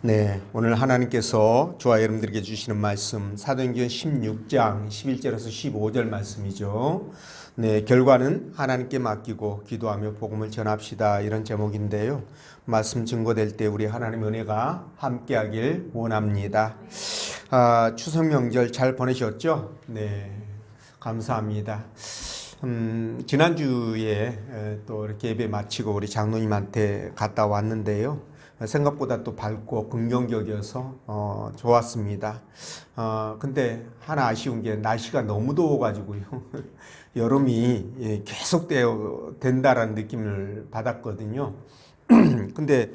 네, 오늘 하나님께서 저와 여러분들에게 주시는 말씀 사도행전 16장 11절에서 15절 말씀이죠. 네, 결과는 하나님께 맡기고 기도하며 복음을 전합시다, 이런 제목인데요. 말씀 증거될 때 우리 하나님 은혜가 함께하길 원합니다. 추석 명절 잘 보내셨죠? 네, 감사합니다. 지난주에 또 이렇게 예배 마치고 우리 장로님한테 갔다 왔는데요. 생각보다 또 밝고 긍정적이어서 좋았습니다. 근데 하나 아쉬운 게 날씨가 너무 더워가지고요. 여름이 계속 된다라는 느낌을 받았거든요. 근데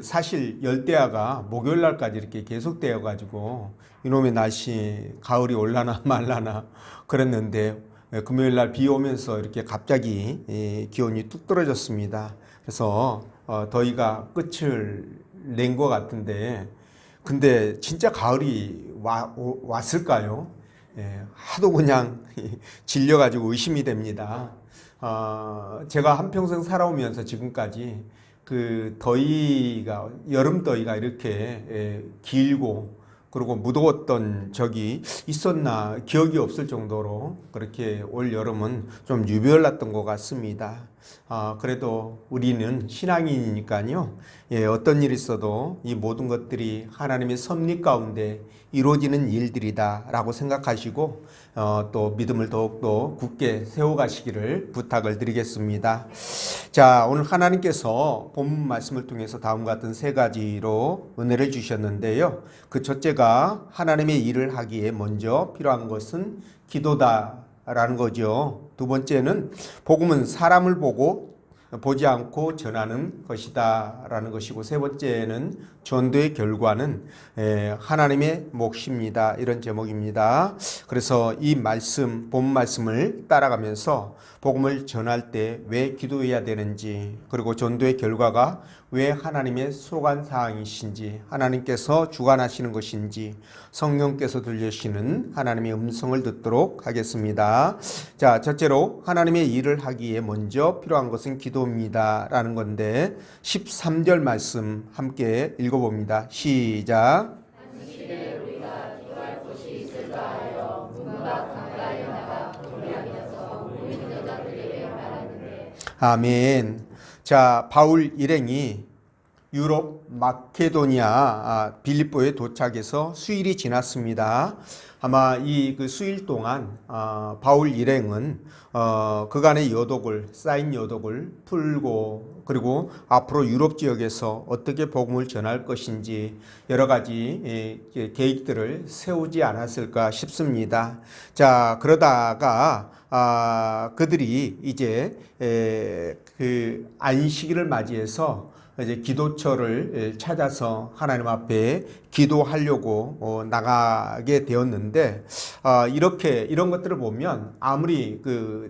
사실 열대야가 목요일 날까지 이렇게 계속되어 가지고 이놈의 날씨 가을이 올라나 말라나 그랬는데, 금요일 날 비 오면서 이렇게 갑자기 기온이 뚝 떨어졌습니다. 그래서 더위가 끝을 낸 것 같은데, 근데 진짜 가을이 왔을까요? 하도 그냥 질려가지고 의심이 됩니다. 제가 한평생 살아오면서 지금까지 더위가, 여름 더위가 이렇게 길고 그리고 무더웠던 적이 있었나 기억이 없을 정도로 그렇게 올 여름은 좀 유별났던 것 같습니다. 그래도 우리는 신앙인이니까요. 어떤 일이 있어도 이 모든 것들이 하나님의 섭리 가운데 이루어지는 일들이다 라고 생각하시고 또 믿음을 더욱더 굳게 세워가시기를 부탁을 드리겠습니다. 자, 오늘 하나님께서 본문 말씀을 통해서 다음과 같은 세 가지로 은혜를 주셨는데요. 그 첫째가 하나님의 일을 하기에 먼저 필요한 것은 기도다라는 거죠. 두 번째는 복음은 사람을 보지 않고 전하는 것이다 라는 것이고, 세 번째는 전도의 결과는 하나님의 몫입니다, 이런 제목입니다. 그래서 이 본 말씀을 따라가면서 복음을 전할 때 왜 기도해야 되는지, 그리고 전도의 결과가 왜 하나님의 소관 사항이신지, 하나님께서 주관하시는 것인지, 성령께서 들려주시는 하나님의 음성을 듣도록 하겠습니다. 자, 첫째로 하나님의 일을 하기에 먼저 필요한 것은 기도입니다 라는 건데, 13절 말씀 함께 읽어봅니다. 시작. 아멘. 자, 바울 일행이 유럽 마케도니아 빌립보에 도착해서 수일이 지났습니다. 아마 그 수일 동안 바울 일행은 그간의 쌓인 여독을 풀고, 그리고 앞으로 유럽 지역에서 어떻게 복음을 전할 것인지 여러 가지 계획들을 세우지 않았을까 싶습니다. 자, 그러다가 그들이 이제 안식일을 맞이해서 이제 기도처를 찾아서 하나님 앞에 기도하려고 나가게 되었는데, 이런 것들을 보면 아무리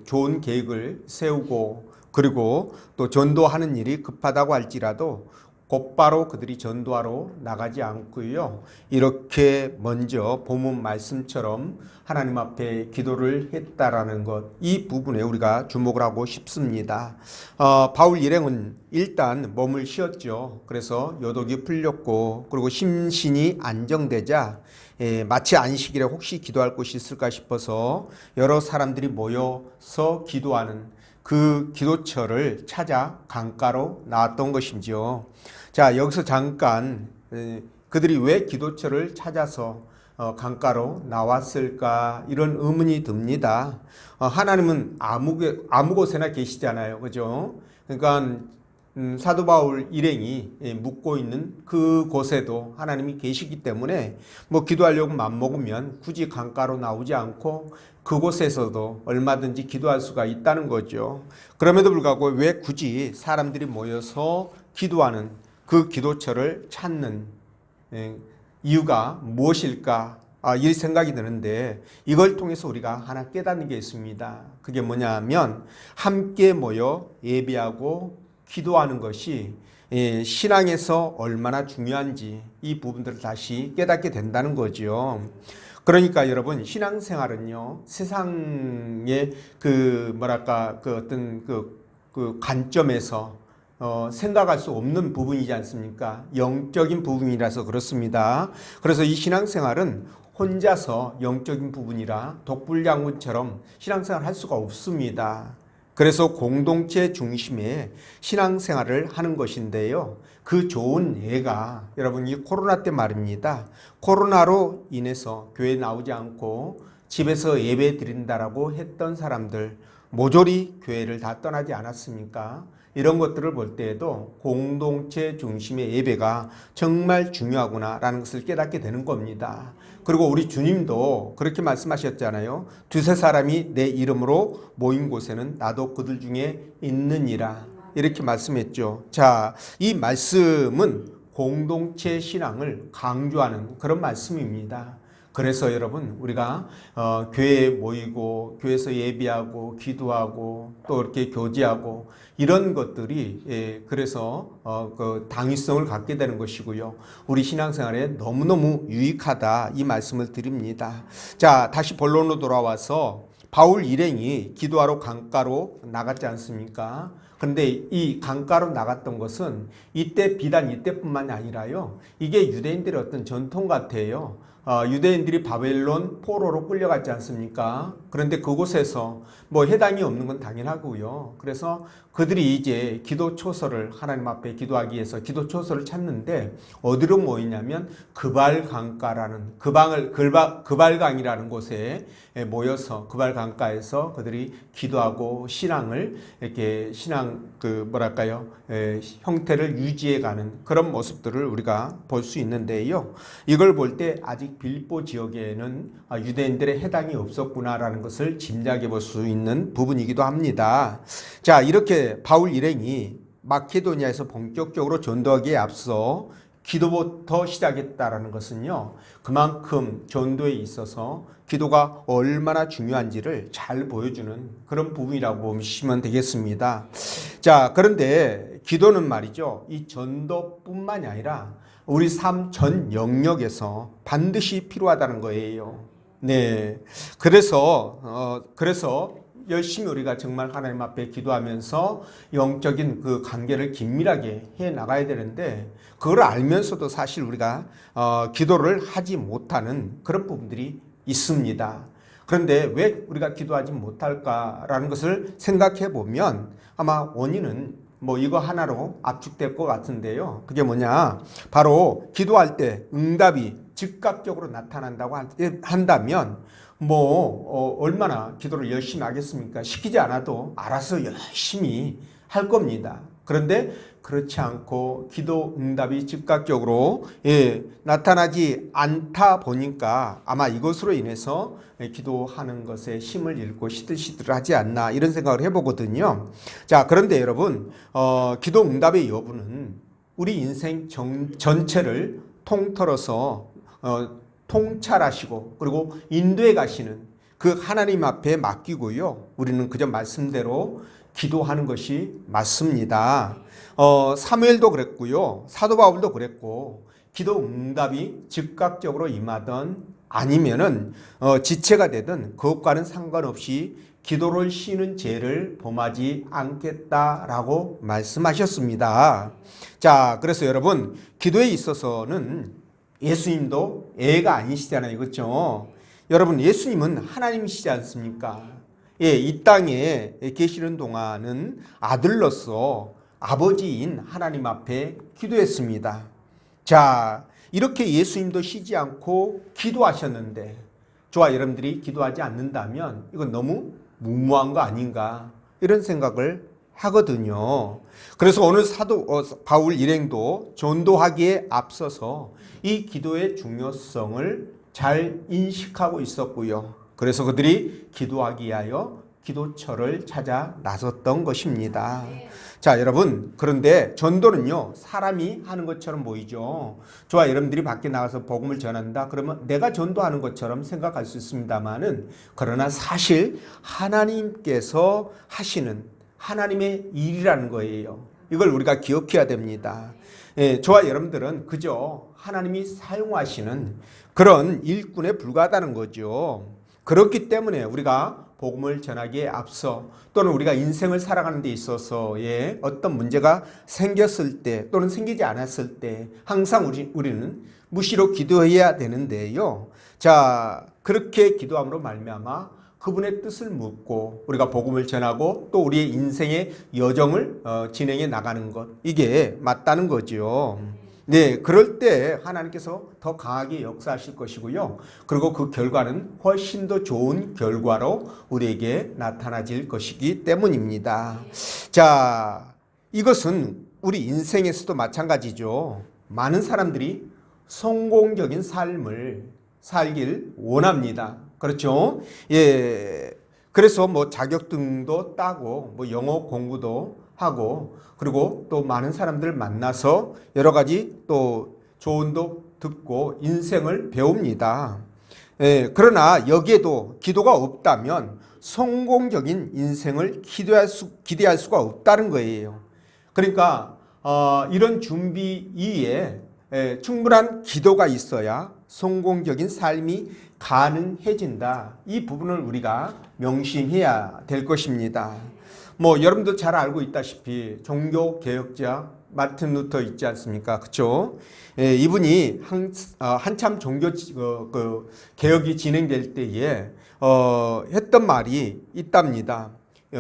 좋은 계획을 세우고 그리고 또 전도하는 일이 급하다고 할지라도 곧바로 그들이 전도하러 나가지 않고요, 이렇게 먼저 본문 말씀처럼 하나님 앞에 기도를 했다라는 것, 이 부분에 우리가 주목을 하고 싶습니다. 바울 일행은 일단 몸을 쉬었죠. 그래서 여독이 풀렸고, 그리고 심신이 안정되자 마치 안식일에 혹시 기도할 곳이 있을까 싶어서 여러 사람들이 모여서 기도하는 그 기도처를 찾아 강가로 나왔던 것이죠. 자, 여기서 잠깐 그들이 왜 기도처를 찾아서 강가로 나왔을까, 이런 의문이 듭니다. 하나님은 아무 곳에나 계시잖아요, 그죠? 그러니까 사도 바울 일행이 묵고 있는 그곳에도 하나님이 계시기 때문에 기도하려고 맘먹으면 굳이 강가로 나오지 않고 그곳에서도 얼마든지 기도할 수가 있다는 거죠. 그럼에도 불구하고 왜 굳이 사람들이 모여서 기도하는 그 기도처를 찾는 이유가 무엇일까? 이 생각이 드는데, 이걸 통해서 우리가 하나 깨닫는 게 있습니다. 그게 뭐냐면, 함께 모여 예배하고 기도하는 것이 신앙에서 얼마나 중요한지, 이 부분들을 다시 깨닫게 된다는 거죠. 그러니까 여러분, 신앙생활은요, 세상의 어떤 관점에서 생각할 수 없는 부분이지 않습니까? 영적인 부분이라서 그렇습니다. 그래서 이 신앙생활은 혼자서 영적인 부분이라 독불장군처럼 신앙생활을 할 수가 없습니다. 그래서 공동체 중심의 신앙생활을 하는 것인데요. 그 좋은 예가 여러분 이 코로나 때 말입니다. 코로나로 인해서 교회 나오지 않고 집에서 예배 드린다라고 했던 사람들 모조리 교회를 다 떠나지 않았습니까? 이런 것들을 볼 때에도 공동체 중심의 예배가 정말 중요하구나라는 것을 깨닫게 되는 겁니다. 그리고 우리 주님도 그렇게 말씀하셨잖아요. 두세 사람이 내 이름으로 모인 곳에는 나도 그들 중에 있느니라. 이렇게 말씀했죠. 자, 이 말씀은 공동체 신앙을 강조하는 그런 말씀입니다. 그래서 여러분 우리가 교회에 모이고 교회에서 예배하고 기도하고 또 이렇게 교제하고 이런 것들이 그래서 그 당위성을 갖게 되는 것이고요. 우리 신앙생활에 너무너무 유익하다 이 말씀을 드립니다. 자, 다시 본론으로 돌아와서 바울 일행이 기도하러 강가로 나갔지 않습니까? 그런데 이 강가로 나갔던 것은 비단 이때뿐만이 아니라요. 이게 유대인들의 어떤 전통 같아요. 유대인들이 바벨론 포로로 끌려갔지 않습니까? 그런데 그곳에서 뭐 해당이 없는 건 당연하고요. 그래서 그들이 이제 기도초소를 하나님 앞에 기도하기 위해서 기도초소를 찾는데 어디로 모이냐면 그발강가라는 그발강이라는 곳에 모여서 그발강가에서 그들이 기도하고 신앙을 이렇게 형태를 유지해가는 그런 모습들을 우리가 볼 수 있는데요. 이걸 볼 때 아직 빌립보 지역에는 유대인들의 해당이 없었구나라는 것을 짐작해 볼 수 있는 부분이기도 합니다. 자, 이렇게 바울 일행이 마케도니아에서 본격적으로 전도하기에 앞서 기도부터 시작했다라는 것은요, 그만큼 전도에 있어서 기도가 얼마나 중요한지를 잘 보여주는 그런 부분이라고 보시면 되겠습니다. 자, 그런데 기도는 말이죠, 이 전도뿐만이 아니라 우리 삶 전 영역에서 반드시 필요하다는 거예요. 네. 그래서 열심히 우리가 정말 하나님 앞에 기도하면서 영적인 그 관계를 긴밀하게 해 나가야 되는데 그걸 알면서도 사실 우리가 기도를 하지 못하는 그런 부분들이 있습니다. 그런데 왜 우리가 기도하지 못할까라는 것을 생각해 보면 아마 원인은 뭐 이거 하나로 압축될 것 같은데요. 그게 뭐냐? 바로 기도할 때 응답이 즉각적으로 나타난다고 한다면 얼마나 기도를 열심히 하겠습니까? 시키지 않아도 알아서 열심히 할 겁니다. 그런데 그렇지 않고 기도 응답이 즉각적으로 나타나지 않다 보니까 아마 이것으로 인해서 기도하는 것에 힘을 잃고 시들시들하지 않나 이런 생각을 해보거든요. 자, 그런데 여러분 기도 응답의 여부는 우리 인생 전체를 통틀어서 통찰하시고 그리고 인도해 가시는 그 하나님 앞에 맡기고요. 우리는 그저 말씀대로 기도하는 것이 맞습니다. 사무엘도 그랬고요. 사도 바울도 그랬고 기도 응답이 즉각적으로 임하던 아니면은 지체가 되든 그것과는 상관없이 기도를 쉬는 죄를 범하지 않겠다라고 말씀하셨습니다. 자, 그래서 여러분 기도에 있어서는 예수님도 애가 아니시잖아요. 그렇죠? 여러분 예수님은 하나님이시지 않습니까? 이 땅에 계시는 동안은 아들로서 아버지인 하나님 앞에 기도했습니다. 자, 이렇게 예수님도 쉬지 않고 기도하셨는데 저와 여러분들이 기도하지 않는다면 이건 너무 무모한 거 아닌가 이런 생각을 하거든요. 그래서 오늘 사도 바울 일행도 전도하기에 앞서서 이 기도의 중요성을 잘 인식하고 있었고요. 그래서 그들이 기도하기 위하여 기도처를 찾아 나섰던 것입니다. 자, 여러분, 그런데 전도는요, 사람이 하는 것처럼 보이죠. 저와 여러분들이 밖에 나가서 복음을 전한다 그러면 내가 전도하는 것처럼 생각할 수 있습니다만은 그러나 사실 하나님께서 하시는 하나님의 일이라는 거예요. 이걸 우리가 기억해야 됩니다. 저와 여러분들은 그저 하나님이 사용하시는 그런 일꾼에 불과하다는 거죠. 그렇기 때문에 우리가 복음을 전하기에 앞서 또는 우리가 인생을 살아가는 데 있어서의 어떤 문제가 생겼을 때 또는 생기지 않았을 때 항상 우리는 무시로 기도해야 되는데요. 자, 그렇게 기도함으로 말미암아 그분의 뜻을 묻고 우리가 복음을 전하고 또 우리의 인생의 여정을 진행해 나가는 것, 이게 맞다는 거죠. 네, 그럴 때 하나님께서 더 강하게 역사하실 것이고요. 그리고 그 결과는 훨씬 더 좋은 결과로 우리에게 나타나질 것이기 때문입니다. 자, 이것은 우리 인생에서도 마찬가지죠. 많은 사람들이 성공적인 삶을 살길 원합니다. 그렇죠? 예. 그래서 뭐 자격증도 따고 뭐 영어 공부도 하고 그리고 또 많은 사람들을 만나서 여러 가지 또 조언도 듣고 인생을 배웁니다. 예, 그러나 여기에도 기도가 없다면 성공적인 인생을 기대할 수가 없다는 거예요. 그러니까 이런 준비 이에 충분한 기도가 있어야 성공적인 삶이 가능해진다. 이 부분을 우리가 명심해야 될 것입니다. 뭐 여러분도 잘 알고 있다시피 종교 개혁자 마틴 루터 있지 않습니까? 그렇죠? 이분이 한참 종교 개혁이 진행될 때에 했던 말이 있답니다.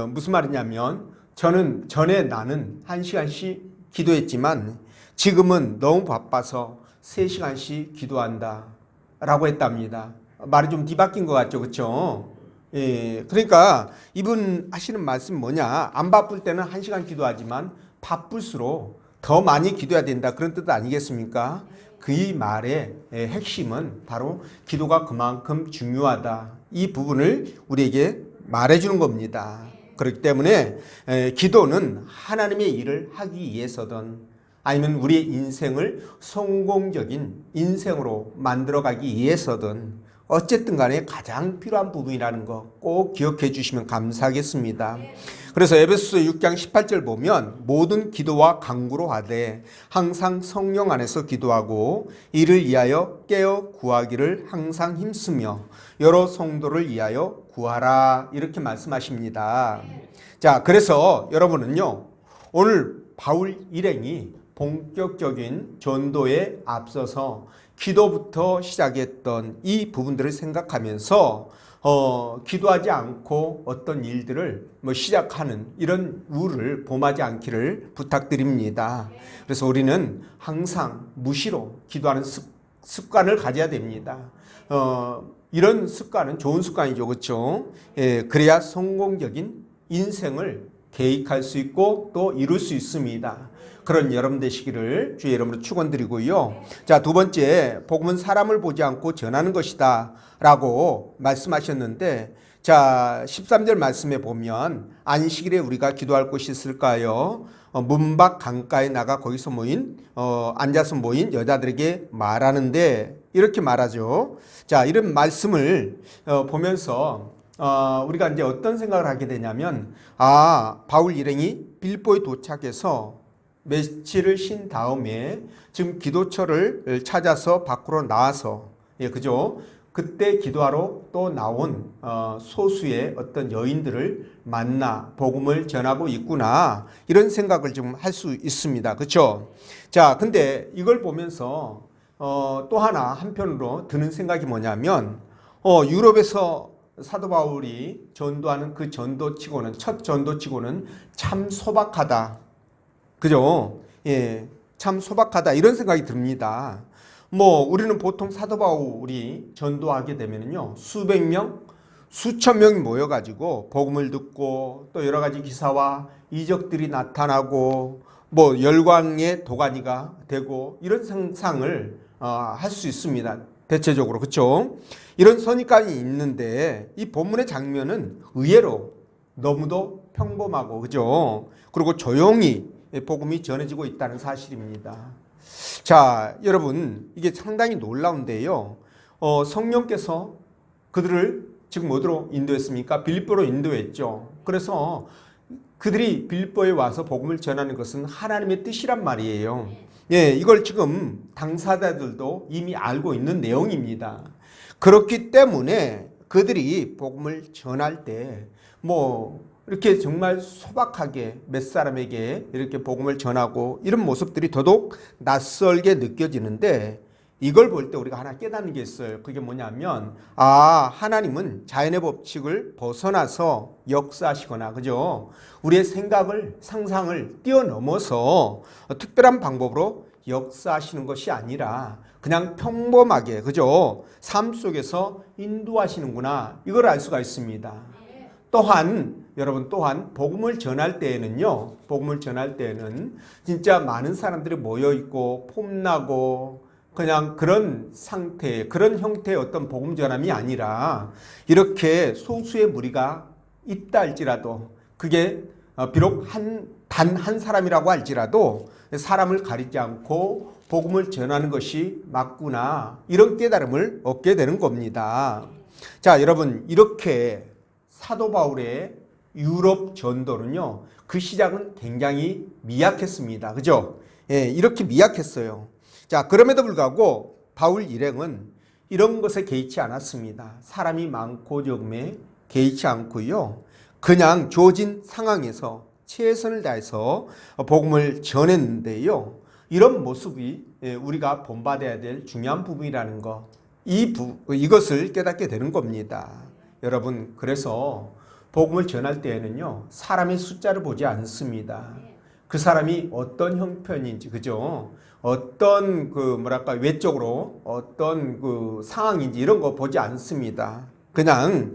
무슨 말이냐면 전에 나는 1시간씩 기도했지만 지금은 너무 바빠서 3시간씩 기도한다 라고 했답니다. 말이 좀 뒤바뀐 것 같죠, 그렇죠? 예, 그러니까 이분 하시는 말씀 뭐냐, 안 바쁠 때는 1시간 기도하지만 바쁠수록 더 많이 기도해야 된다, 그런 뜻 아니겠습니까? 그 말의 핵심은 바로 기도가 그만큼 중요하다, 이 부분을 우리에게 말해주는 겁니다. 그렇기 때문에 기도는 하나님의 일을 하기 위해서든 아니면 우리의 인생을 성공적인 인생으로 만들어가기 위해서든 어쨌든 간에 가장 필요한 부분이라는 거 꼭 기억해 주시면 감사하겠습니다. 그래서 에베소서 6장 18절 보면 모든 기도와 간구로 하되 항상 성령 안에서 기도하고 이를 위하여 깨어 구하기를 항상 힘쓰며 여러 성도를 위하여 구하라, 이렇게 말씀하십니다. 자, 그래서 여러분은요, 오늘 바울 일행이 본격적인 전도에 앞서서 기도부터 시작했던 이 부분들을 생각하면서 기도하지 않고 어떤 일들을 시작하는 이런 우를 범하지 않기를 부탁드립니다. 그래서 우리는 항상 무시로 기도하는 습관을 가져야 됩니다. 이런 습관은 좋은 습관이죠, 그렇죠? 예, 그래야 성공적인 인생을 계획할 수 있고 또 이룰 수 있습니다. 그런 여러분 되시기를 주의 이름으로 축원드리고요. 자, 두 번째, 복음은 사람을 보지 않고 전하는 것이다 라고 말씀하셨는데, 자, 13절 말씀에 보면 안식일에 우리가 기도할 곳이 있을까요? 문 밖 강가에 나가 거기서 앉아서 모인 여자들에게 말하는데, 이렇게 말하죠. 자, 이런 말씀을 보면서 우리가 이제 어떤 생각을 하게 되냐면, 바울 일행이 빌보에 도착해서 며칠을 쉰 다음에 지금 기도처를 찾아서 밖으로 나와서, 예, 그죠? 그때 기도하러 또 나온 소수의 어떤 여인들을 만나 복음을 전하고 있구나, 이런 생각을 좀 할 수 있습니다. 그렇죠? 자, 근데 이걸 보면서 또 하나 한편으로 드는 생각이 뭐냐면 유럽에서 사도 바울이 전도하는 그 전도치고는, 첫 전도치고는 참 소박하다. 그죠? 예, 참 소박하다, 이런 생각이 듭니다. 우리는 보통 사도 바울이 전도하게 되면요, 수백 명, 수천 명이 모여가지고 복음을 듣고 또 여러 가지 기사와 이적들이 나타나고 열광의 도가니가 되고 이런 상상을 할 수 있습니다. 대체적으로. 그렇죠? 이런 선입관이 있는데 이 본문의 장면은 의외로 너무도 평범하고, 그죠? 그리고 조용히 복음이 전해지고 있다는 사실입니다. 자, 여러분, 이게 상당히 놀라운데요. 성령께서 그들을 지금 어디로 인도했습니까? 빌립보로 인도했죠. 그래서 그들이 빌립보에 와서 복음을 전하는 것은 하나님의 뜻이란 말이에요. 예, 이걸 지금 당사자들도 이미 알고 있는 내용입니다. 그렇기 때문에 그들이 복음을 전할 때 뭐 이렇게 정말 소박하게 몇 사람에게 이렇게 복음을 전하고 이런 모습들이 더더욱 낯설게 느껴지는데, 이걸 볼 때 우리가 하나 깨닫는 게 있어요. 그게 뭐냐면, 하나님은 자연의 법칙을 벗어나서 역사하시거나, 그죠? 우리의 생각을, 상상을 뛰어넘어서 특별한 방법으로 역사하시는 것이 아니라 그냥 평범하게, 그죠? 삶 속에서 인도하시는구나. 이걸 알 수가 있습니다. 여러분 또한 복음을 전할 때에는요, 복음을 전할 때에는 진짜 많은 사람들이 모여 있고 폼나고 그냥 그런 상태, 그런 형태의 어떤 복음 전함이 아니라, 이렇게 소수의 무리가 있다 할지라도, 그게 비록 단 한 사람이라고 할지라도 사람을 가리지 않고 복음을 전하는 것이 맞구나, 이런 깨달음을 얻게 되는 겁니다. 자, 여러분, 이렇게 사도 바울의 유럽 전도는요, 그 시작은 굉장히 미약했습니다. 그죠? 예, 이렇게 미약했어요. 자, 그럼에도 불구하고 바울 일행은 이런 것에 개의치 않았습니다. 사람이 많고 적음에 개의치 않고요, 그냥 주어진 상황에서 최선을 다해서 복음을 전했는데요, 이런 모습이 우리가 본받아야 될 중요한 부분이라는 거, 이것을 깨닫게 되는 겁니다. 여러분, 그래서 복음을 전할 때에는요, 사람의 숫자를 보지 않습니다. 그 사람이 어떤 형편인지, 그죠? 어떤 외적으로 어떤 상황인지 이런 거 보지 않습니다. 그냥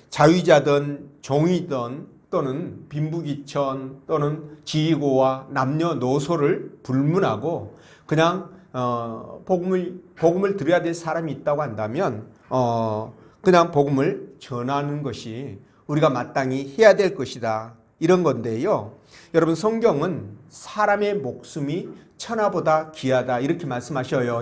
자유자든 종이든 또는 빈부귀천 또는 지위고와 남녀노소를 불문하고 그냥 복음을 들어야 될 사람이 있다고 한다면 그냥 복음을 전하는 것이 우리가 마땅히 해야 될 것이다, 이런 건데요. 여러분, 성경은 사람의 목숨이 천하보다 귀하다 이렇게 말씀하셔요.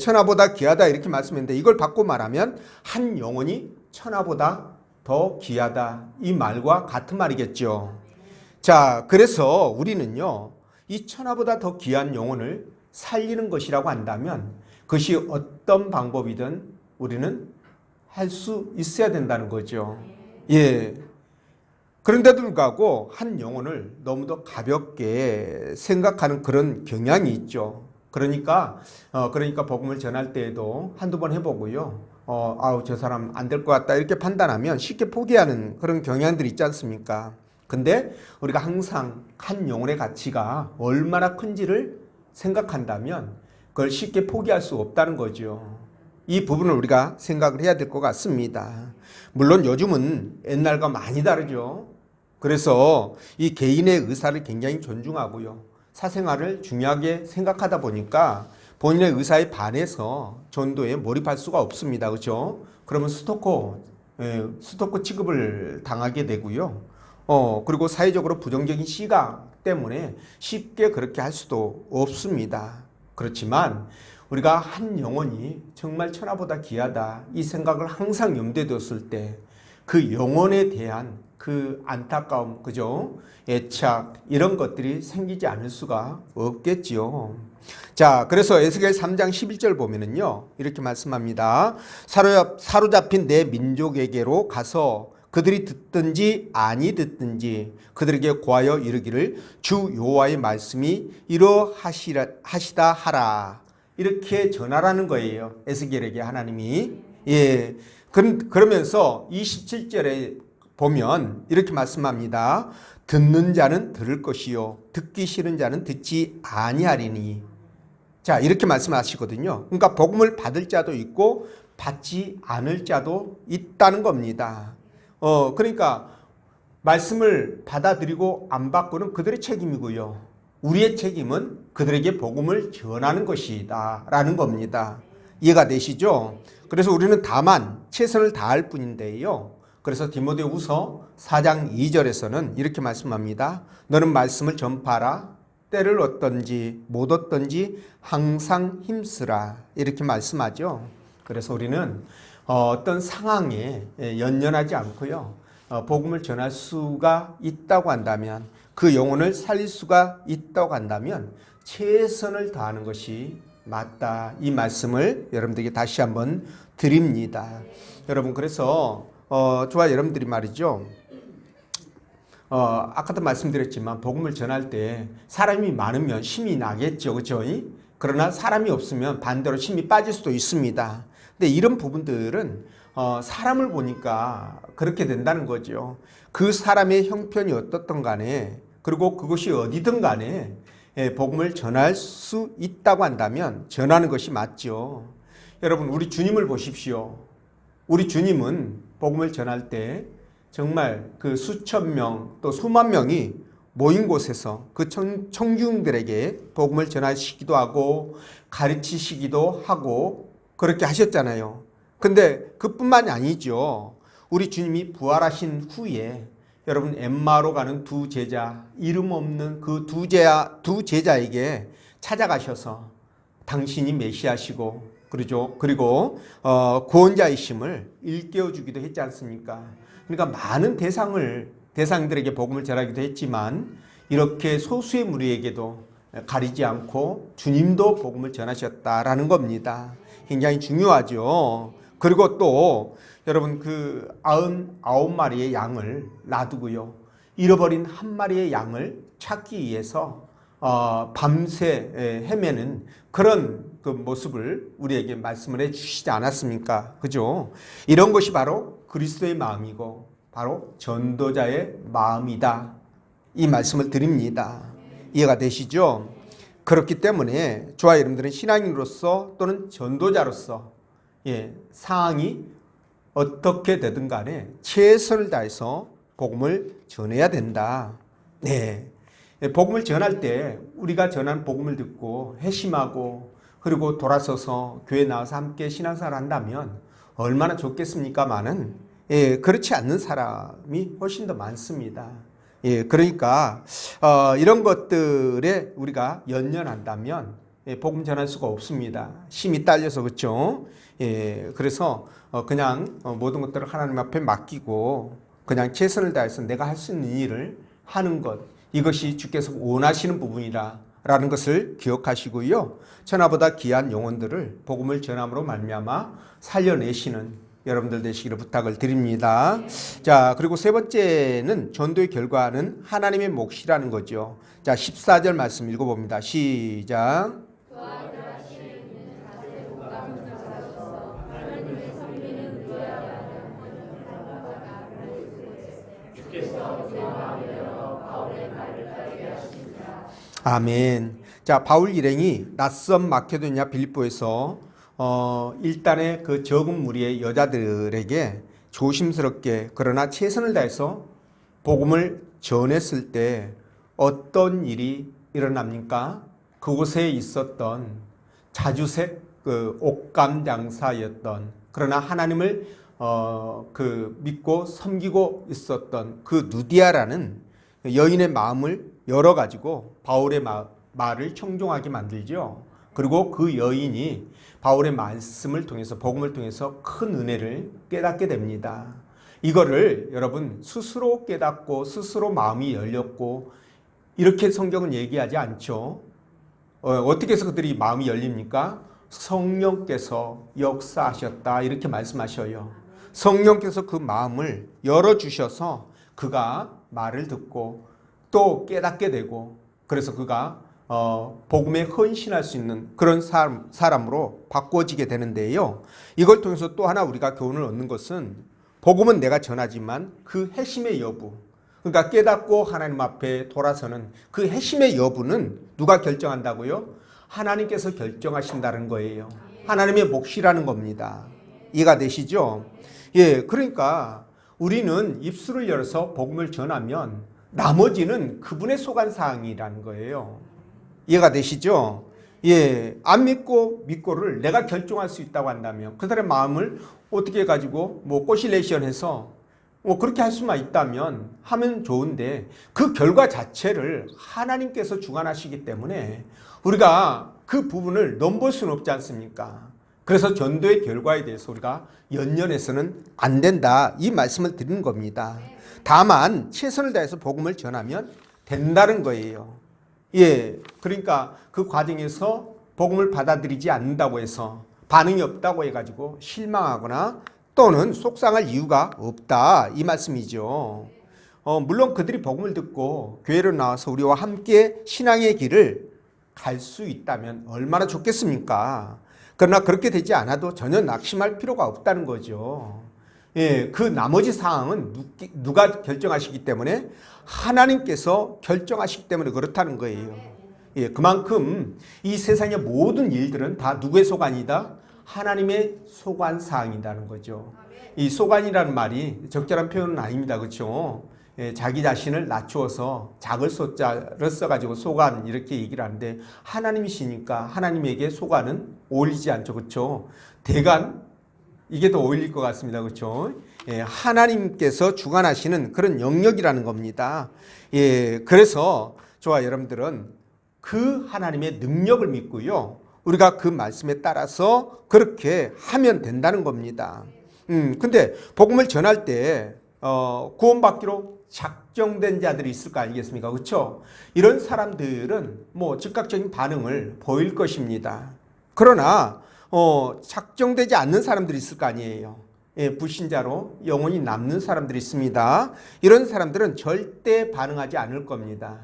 천하보다 귀하다 이렇게 말씀했는데, 이걸 바꿔 말하면 한 영혼이 천하보다 더 귀하다, 이 말과 같은 말이겠죠. 자, 그래서 우리는요, 이 천하보다 더 귀한 영혼을 살리는 것이라고 한다면 그것이 어떤 방법이든 우리는 할 수 있어야 된다는 거죠. 예. 그런데도 불구하고 한 영혼을 너무도 가볍게 생각하는 그런 경향이 있죠. 그러니까 복음을 전할 때에도 한두 번 해보고요, 저 사람 안 될 것 같다 이렇게 판단하면 쉽게 포기하는 그런 경향들이 있지 않습니까? 근데 우리가 항상 한 영혼의 가치가 얼마나 큰지를 생각한다면 그걸 쉽게 포기할 수 없다는 거죠. 이 부분을 우리가 생각을 해야 될 것 같습니다. 물론 요즘은 옛날과 많이 다르죠. 그래서 이 개인의 의사를 굉장히 존중하고요, 사생활을 중요하게 생각하다 보니까 본인의 의사에 반해서 전도에 몰입할 수가 없습니다. 그렇죠? 그러면 스토커 취급을 당하게 되고요. 그리고 사회적으로 부정적인 시각 때문에 쉽게 그렇게 할 수도 없습니다. 그렇지만 우리가 한 영혼이 정말 천하보다 귀하다, 이 생각을 항상 염두에 뒀을 때 그 영혼에 대한 그 안타까움, 그죠? 애착, 이런 것들이 생기지 않을 수가 없겠지요. 자, 그래서 에스겔 3장 11절 보면은요, 이렇게 말씀합니다. 사로잡힌 내 민족에게로 가서 그들이 듣든지 아니 듣든지 그들에게 고하여 이르기를 주 여호와의 말씀이 이러하시다 하라, 이렇게 전하라는 거예요. 에스겔에게 하나님이. 예. 그러면서 27절에 보면 이렇게 말씀합니다. 듣는 자는 들을 것이요 듣기 싫은 자는 듣지 아니하리니. 자, 이렇게 말씀하시거든요. 그러니까 복음을 받을 자도 있고 받지 않을 자도 있다는 겁니다. 그러니까 말씀을 받아들이고 안 받고는 그들의 책임이고요, 우리의 책임은 그들에게 복음을 전하는 것이다 라는 겁니다. 이해가 되시죠? 그래서 우리는 다만 최선을 다할 뿐인데요. 그래서 디모데후서 4장 2절에서는 이렇게 말씀합니다. 너는 말씀을 전파하라. 때를 얻든지 못 얻든지 항상 힘쓰라. 이렇게 말씀하죠. 그래서 우리는 어떤 상황에 연연하지 않고요, 복음을 전할 수가 있다고 한다면, 그 영혼을 살릴 수가 있다고 한다면 최선을 다하는 것이 맞다. 이 말씀을 여러분들에게 다시 한번 드립니다. 여러분, 그래서 저와 여러분들이 말이죠. 아까도 말씀드렸지만 복음을 전할 때 사람이 많으면 힘이 나겠죠. 그렇죠? 그러나 사람이 없으면 반대로 힘이 빠질 수도 있습니다. 근데 이런 부분들은 사람을 보니까 그렇게 된다는 거죠. 그 사람의 형편이 어떻든 간에 그리고 그것이 어디든 간에 복음을 전할 수 있다고 한다면 전하는 것이 맞죠. 여러분, 우리 주님을 보십시오. 우리 주님은 복음을 전할 때 정말 그 수천 명 또 수만 명이 모인 곳에서 그 청중들에게 복음을 전하시기도 하고 가르치시기도 하고 그렇게 하셨잖아요. 근데 그뿐만이 아니죠. 우리 주님이 부활하신 후에 여러분 엠마오로 가는 두 제자, 이름 없는 그 두 제자에게 찾아가셔서 당신이 메시아시고 그리고 구원자이심을 일깨워 주기도 했지 않습니까? 그러니까 많은 대상들에게 복음을 전하기도 했지만 이렇게 소수의 무리에게도 가리지 않고 주님도 복음을 전하셨다라는 겁니다. 굉장히 중요하죠. 그리고 또 여러분 그 99마리의 양을 놔두고요. 잃어버린 한 마리의 양을 찾기 위해서 밤새 헤매는 그런 그 모습을 우리에게 말씀을 해 주시지 않았습니까? 그죠? 이런 것이 바로 그리스도의 마음이고 바로 전도자의 마음이다. 이 말씀을 드립니다. 이해가 되시죠? 그렇기 때문에 저와 여러분들은 신앙인으로서 또는 전도자로서 상황이 어떻게 되든 간에 최선을 다해서 복음을 전해야 된다. 네. 복음을 전할 때 우리가 전한 복음을 듣고 회심하고 그리고 돌아서서 교회 나와서 함께 신앙생활을 한다면 얼마나 좋겠습니까마는 그렇지 않는 사람이 훨씬 더 많습니다. 그러니까 이런 것들에 우리가 연연한다면 복음 전할 수가 없습니다. 힘이 딸려서 그렇죠. 그래서 그냥 모든 것들을 하나님 앞에 맡기고 그냥 최선을 다해서 내가 할 수 있는 일을 하는 것, 이것이 주께서 원하시는 부분이라는 것을 기억하시고요. 천하보다 귀한 영혼들을 복음을 전함으로 말미암아 살려내시는 여러분들 되시기를 부탁을 드립니다. 자, 그리고 세 번째는 전도의 결과는 하나님의 몫이라는 거죠. 자, 14절 말씀 읽어봅니다. 시작. 아멘. 자, 바울 일행이 낯선 마케도냐 빌립보에서 일단의 그 적은 무리의 여자들에게 조심스럽게 그러나 최선을 다해서 복음을 전했을 때 어떤 일이 일어납니까? 그곳에 있었던 자주색 그 옥감 장사였던 그러나 하나님을 믿고 섬기고 있었던 그 누디아라는 여인의 마음을 열어가지고 바울의 말을 청종하게 만들죠. 그리고 그 여인이 바울의 말씀을 통해서 복음을 통해서 큰 은혜를 깨닫게 됩니다. 이거를 여러분 스스로 깨닫고 스스로 마음이 열렸고 이렇게 성경은 얘기하지 않죠. 어떻게 해서 그들이 마음이 열립니까? 성령께서 역사하셨다 이렇게 말씀하셔요. 성령께서 그 마음을 열어주셔서 그가 말을 듣고 또 깨닫게 되고 그래서 그가 복음에 헌신할 수 있는 그런 사람으로 바꿔지게 되는데요. 이걸 통해서 또 하나 우리가 교훈을 얻는 것은 복음은 내가 전하지만 그 핵심의 여부, 그러니까 깨닫고 하나님 앞에 돌아서는 그 핵심의 여부는 누가 결정한다고요? 하나님께서 결정하신다는 거예요. 하나님의 몫이라는 겁니다. 이해가 되시죠? 그러니까 우리는 입술을 열어서 복음을 전하면 나머지는 그분의 소관사항이라는 거예요. 이해가 되시죠? 안 믿고를 내가 결정할 수 있다고 한다면 그 사람의 마음을 어떻게 가지고 꼬실레이션 해서 그렇게 할 수만 있다면 하면 좋은데 그 결과 자체를 하나님께서 주관하시기 때문에 우리가 그 부분을 넘볼 수는 없지 않습니까? 그래서 전도의 결과에 대해서 우리가 연연해서는 안 된다 이 말씀을 드리는 겁니다. 다만 최선을 다해서 복음을 전하면 된다는 거예요. 그러니까 그 과정에서 복음을 받아들이지 않는다고 해서 반응이 없다고 해가지고 실망하거나 또는 속상할 이유가 없다, 이 말씀이죠. 물론 그들이 복음을 듣고 교회로 나와서 우리와 함께 신앙의 길을 갈 수 있다면 얼마나 좋겠습니까? 그러나 그렇게 되지 않아도 전혀 낙심할 필요가 없다는 거죠. 예, 그 나머지 사항은 누가 결정하시기 때문에 하나님께서 결정하시기 때문에 그렇다는 거예요. 예, 그만큼 이 세상의 모든 일들은 다 누구의 소관이다? 하나님의 소관 사항이라는 거죠. 이 소관이라는 말이 적절한 표현은 아닙니다. 그렇죠? 예, 자기 자신을 낮추어서 작을 소자를 써가지고 소관 이렇게 얘기를 하는데 하나님이시니까 하나님에게 소관은 어울리지 않죠. 그렇죠? 대간 이게 더 어울릴 것 같습니다. 그렇죠? 예, 하나님께서 주관하시는 그런 영역이라는 겁니다. 예, 그래서 저와 여러분들은 그 하나님의 능력을 믿고요. 우리가 그 말씀에 따라서 그렇게 하면 된다는 겁니다. 근데 복음을 전할 때 구원받기로 작정된 자들이 있을 거 아니겠습니까? 그렇죠? 이런 사람들은 뭐 즉각적인 반응을 보일 것입니다. 그러나 작정되지 않는 사람들이 있을 거 아니에요. 예, 불신자로 영원히 남는 사람들이 있습니다. 이런 사람들은 절대 반응하지 않을 겁니다.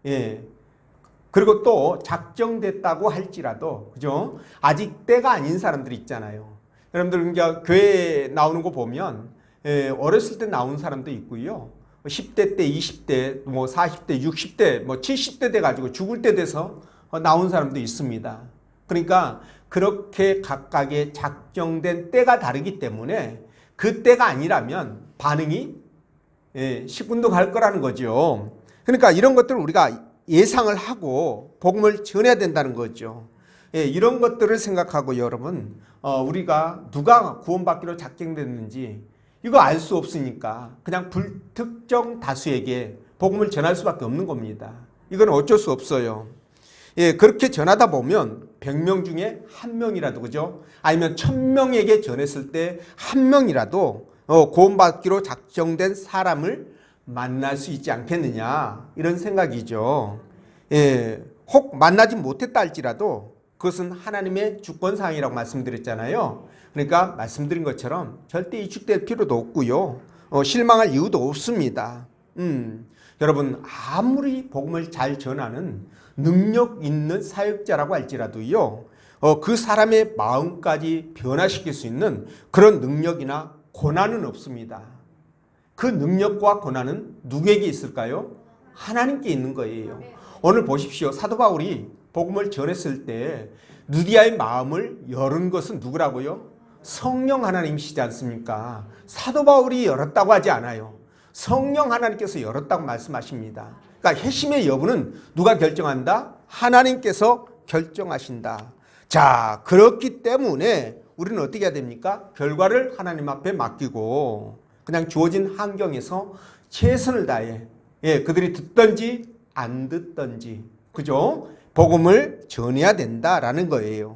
예. 그리고 또 작정됐다고 할지라도, 그죠? 아직 때가 아닌 사람들이 있잖아요. 여러분들 그러니까 교회에 나오는 거 보면 어렸을 때 나온 사람도 있고요. 10대 때, 20대, 뭐 40대, 60대, 뭐 70대 돼 가지고 죽을 때 돼서 나온 사람도 있습니다. 그러니까 그렇게 각각의 작정된 때가 다르기 때문에 그 때가 아니라면 반응이 10분도 갈 거라는 거죠. 그러니까 이런 것들을 우리가 예상을 하고 복음을 전해야 된다는 거죠. 이런 것들을 생각하고 여러분, 우리가 누가 구원받기로 작정됐는지 이거 알 수 없으니까 그냥 불특정 다수에게 복음을 전할 수밖에 없는 겁니다. 이건 어쩔 수 없어요. 예, 그렇게 전하다 보면 100명 중에 1명이라도, 그죠? 아니면 1000명에게 전했을 때 1명이라도 구원받기로 작정된 사람을 만날 수 있지 않겠느냐, 이런 생각이죠. 예, 혹 만나지 못했다 할지라도 그것은 하나님의 주권사항이라고 말씀드렸잖아요. 그러니까 말씀드린 것처럼 절대 위축될 필요도 없고요. 실망할 이유도 없습니다. 여러분, 아무리 복음을 잘 전하는 능력 있는 사역자라고 할지라도요, 그 사람의 마음까지 변화시킬 수 있는 그런 능력이나 고난은 없습니다. 그 능력과 고난은 누구에게 있을까요? 하나님께 있는 거예요. 오늘 보십시오. 사도 바울이 복음을 전했을 때 누디아의 마음을 열은 것은 누구라고요? 성령 하나님이시지 않습니까? 사도 바울이 열었다고 하지 않아요. 성령 하나님께서 열었다고 말씀하십니다. 그러니까 회심의 여부는 누가 결정한다? 하나님께서 결정하신다. 자, 그렇기 때문에 우리는 어떻게 해야 됩니까? 결과를 하나님 앞에 맡기고 그냥 주어진 환경에서 최선을 다해, 그들이 듣든지 안 듣든지, 그죠? 복음을 전해야 된다라는 거예요.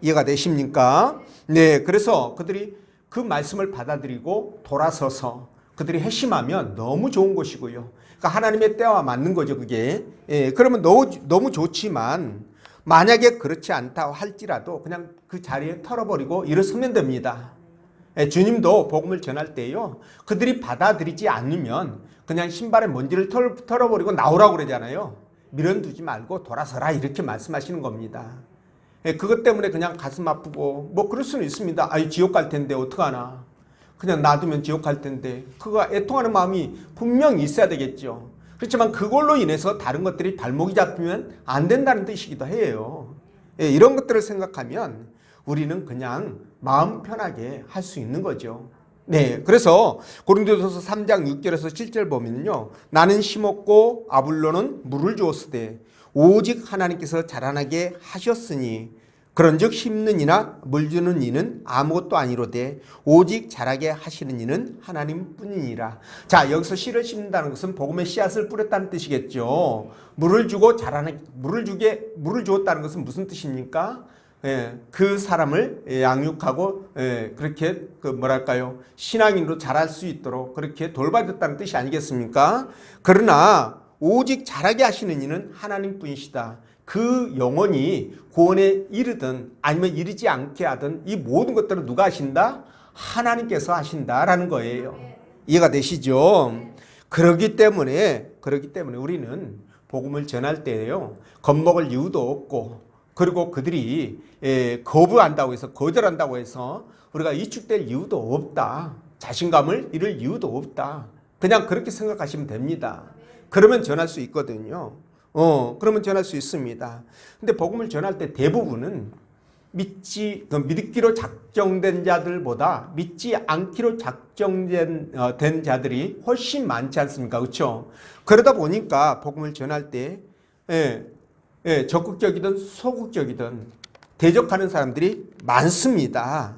이해가 되십니까? 네, 그래서 그들이 그 말씀을 받아들이고 돌아서서 그들이 회심하면 너무 좋은 것이고요. 그러니까 하나님의 때와 맞는 거죠, 그게. 그러면 너무 좋지만 만약에 그렇지 않다 할지라도 그냥 그 자리에 털어버리고 일어서면 됩니다. 주님도 복음을 전할 때요, 그들이 받아들이지 않으면 그냥 신발에 먼지를 털어버리고 나오라고 그러잖아요. 밀어두지 말고 돌아서라, 이렇게 말씀하시는 겁니다. 그것 때문에 그냥 가슴 아프고 뭐 그럴 수는 있습니다. 아이, 지옥 갈 텐데 어떡하나, 그냥 놔두면 지옥 갈 텐데, 그거 애통하는 마음이 분명히 있어야 되겠죠. 그렇지만 그걸로 인해서 다른 것들이 발목이 잡히면 안 된다는 뜻이기도 해요. 이런 것들을 생각하면 우리는 그냥 마음 편하게 할 수 있는 거죠. 네, 그래서 고린도전서 3장 6절에서 7절 보면요, 나는 심었고 아볼로는 물을 주었으되 오직 하나님께서 자라나게 하셨으니 그런즉 심는 이나 물 주는 이는 아무것도 아니로되 오직 자라게 하시는 이는 하나님뿐이니라. 자, 여기서 씨를 심는다는 것은 복음의 씨앗을 뿌렸다는 뜻이겠죠. 물을 주고 물을 주었다는 것은 무슨 뜻입니까? 그 사람을 양육하고 그렇게 신앙인으로 자랄 수 있도록 그렇게 돌봐줬다는 뜻이 아니겠습니까? 그러나 오직 잘하게 하시는 이는 하나님뿐이시다. 그 영혼이 구원에 이르든 아니면 이르지 않게 하든 이 모든 것들은 누가 하신다? 하나님께서 하신다라는 거예요. 이해가 되시죠? 그렇기 때문에 우리는 복음을 전할 때요, 겁먹을 이유도 없고, 그리고 그들이 거부한다고 해서, 거절한다고 해서 우리가 위축될 이유도 없다. 자신감을 잃을 이유도 없다. 그냥 그렇게 생각하시면 됩니다. 그러면 전할 수 있거든요. 그러면 전할 수 있습니다. 근데 복음을 전할 때 대부분은 믿기로 작정된 자들보다 믿지 않기로 작정된 자들이 훨씬 많지 않습니까? 그렇죠? 그러다 보니까 복음을 전할 때 적극적이든 소극적이든 대적하는 사람들이 많습니다.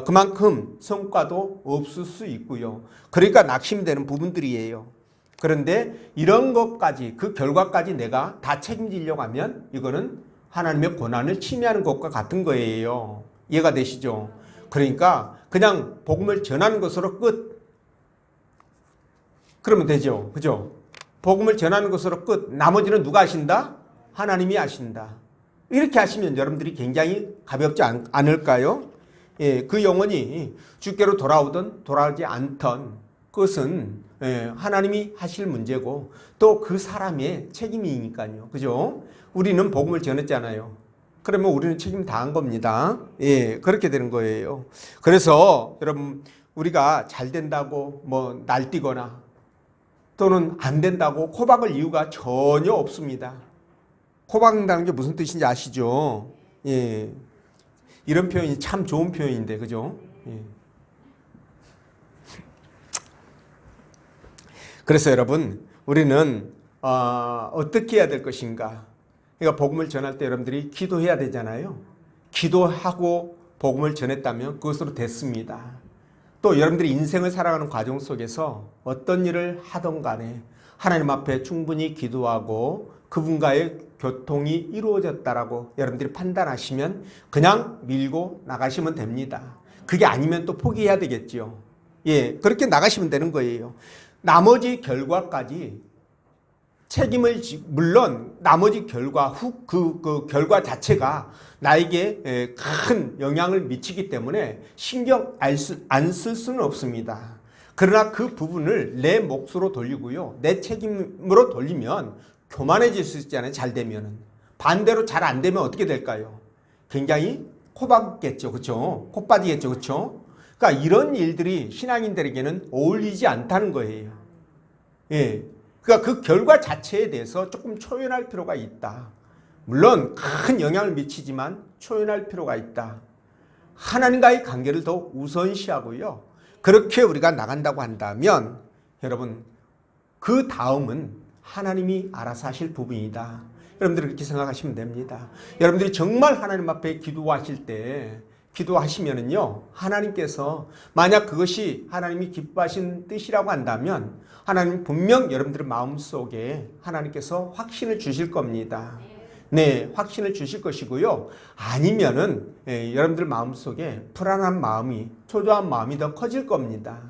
그만큼 성과도 없을 수 있고요. 그러니까 낙심되는 부분들이에요. 그런데 이런 것까지, 그 결과까지 내가 다 책임지려고 하면 이거는 하나님의 권한을 침해하는 것과 같은 거예요. 이해가 되시죠? 그러니까 그냥 복음을 전하는 것으로 끝. 그러면 되죠. 그죠? 복음을 전하는 것으로 끝. 나머지는 누가 하신다? 하나님이 하신다. 이렇게 하시면 여러분들이 굉장히 가볍지 않을까요? 그 영혼이 주께로 돌아오든 돌아오지 않던 그것은 하나님이 하실 문제고 또 그 사람의 책임이니까요. 그죠? 우리는 복음을 전했잖아요. 그러면 우리는 책임 다한 겁니다. 그렇게 되는 거예요. 그래서 여러분, 우리가 잘 된다고 뭐 날뛰거나 또는 안 된다고 코박을 이유가 전혀 없습니다. 코박는다는 게 무슨 뜻인지 아시죠? 이런 표현이 참 좋은 표현인데, 그죠? 그래서 여러분, 우리는 어떻게 해야 될 것인가? 그러니까 복음을 전할 때 여러분들이 기도해야 되잖아요. 기도하고 복음을 전했다면 그것으로 됐습니다. 또 여러분들이 인생을 살아가는 과정 속에서 어떤 일을 하던 간에 하나님 앞에 충분히 기도하고 그분과의 교통이 이루어졌다라고 여러분들이 판단하시면 그냥 밀고 나가시면 됩니다. 그게 아니면 또 포기해야 되겠죠. 그렇게 나가시면 되는 거예요. 나머지 결과까지 책임을 물론 나머지 결과 그 결과 자체가 나에게 큰 영향을 미치기 때문에 신경 안 쓸 수는 없습니다. 그러나 그 부분을 내 몫으로 돌리고요, 내 책임으로 돌리면 교만해질 수 있잖아요. 잘 되면은. 반대로 잘 안 되면 어떻게 될까요? 굉장히 코박겠죠. 그렇죠? 코 빠지겠죠. 그렇죠? 그러니까 이런 일들이 신앙인들에게는 어울리지 않다는 거예요. 그러니까 그 결과 자체에 대해서 조금 초연할 필요가 있다. 물론 큰 영향을 미치지만 초연할 필요가 있다. 하나님과의 관계를 더 우선시하고요. 그렇게 우리가 나간다고 한다면 여러분, 그 다음은 하나님이 알아서 하실 부분이다. 여러분들이 그렇게 생각하시면 됩니다. 여러분들이 정말 하나님 앞에 기도하실 때 기도하시면은요, 하나님께서 만약 그것이 하나님이 기뻐하신 뜻이라고 한다면 하나님 분명 여러분들의 마음속에 하나님께서 확신을 주실 겁니다. 확신을 주실 것이고요. 아니면은 여러분들 마음속에 불안한 마음이, 초조한 마음이 더 커질 겁니다.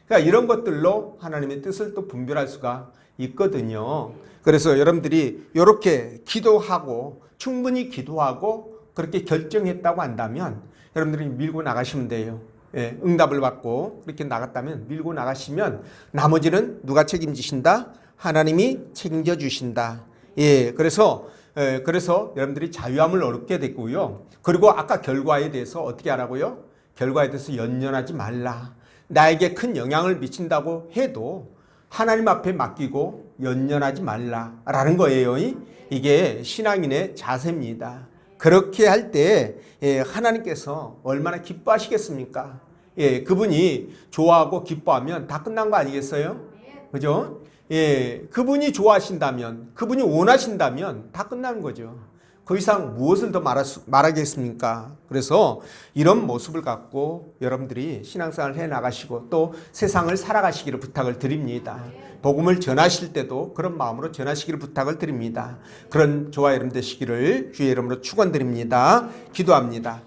그러니까 이런 것들로 하나님의 뜻을 또 분별할 수가 있거든요. 그래서 여러분들이 이렇게 기도하고 충분히 기도하고 그렇게 결정했다고 한다면 여러분들이 밀고 나가시면 돼요. 응답을 받고 그렇게 나갔다면 밀고 나가시면 나머지는 누가 책임지신다? 하나님이 책임져 주신다. 그래서 여러분들이 자유함을 얻게 됐고요. 그리고 아까 결과에 대해서 어떻게 하라고요? 결과에 대해서 연연하지 말라. 나에게 큰 영향을 미친다고 해도 하나님 앞에 맡기고 연연하지 말라라는 거예요. 이게 신앙인의 자세입니다. 그렇게 할 때 하나님께서 얼마나 기뻐하시겠습니까? 그분이 좋아하고 기뻐하면 다 끝난 거 아니겠어요? 그죠? 그분이 좋아하신다면, 그분이 원하신다면 다 끝나는 거죠. 그 이상 무엇을 더 말하겠습니까? 그래서 이런 모습을 갖고 여러분들이 신앙생활을 해나가시고 또 세상을 살아가시기를 부탁을 드립니다. 복음을 전하실 때도 그런 마음으로 전하시기를 부탁을 드립니다. 그런 저와 여러분 되시기를 주의 이름으로 축원드립니다. 기도합니다.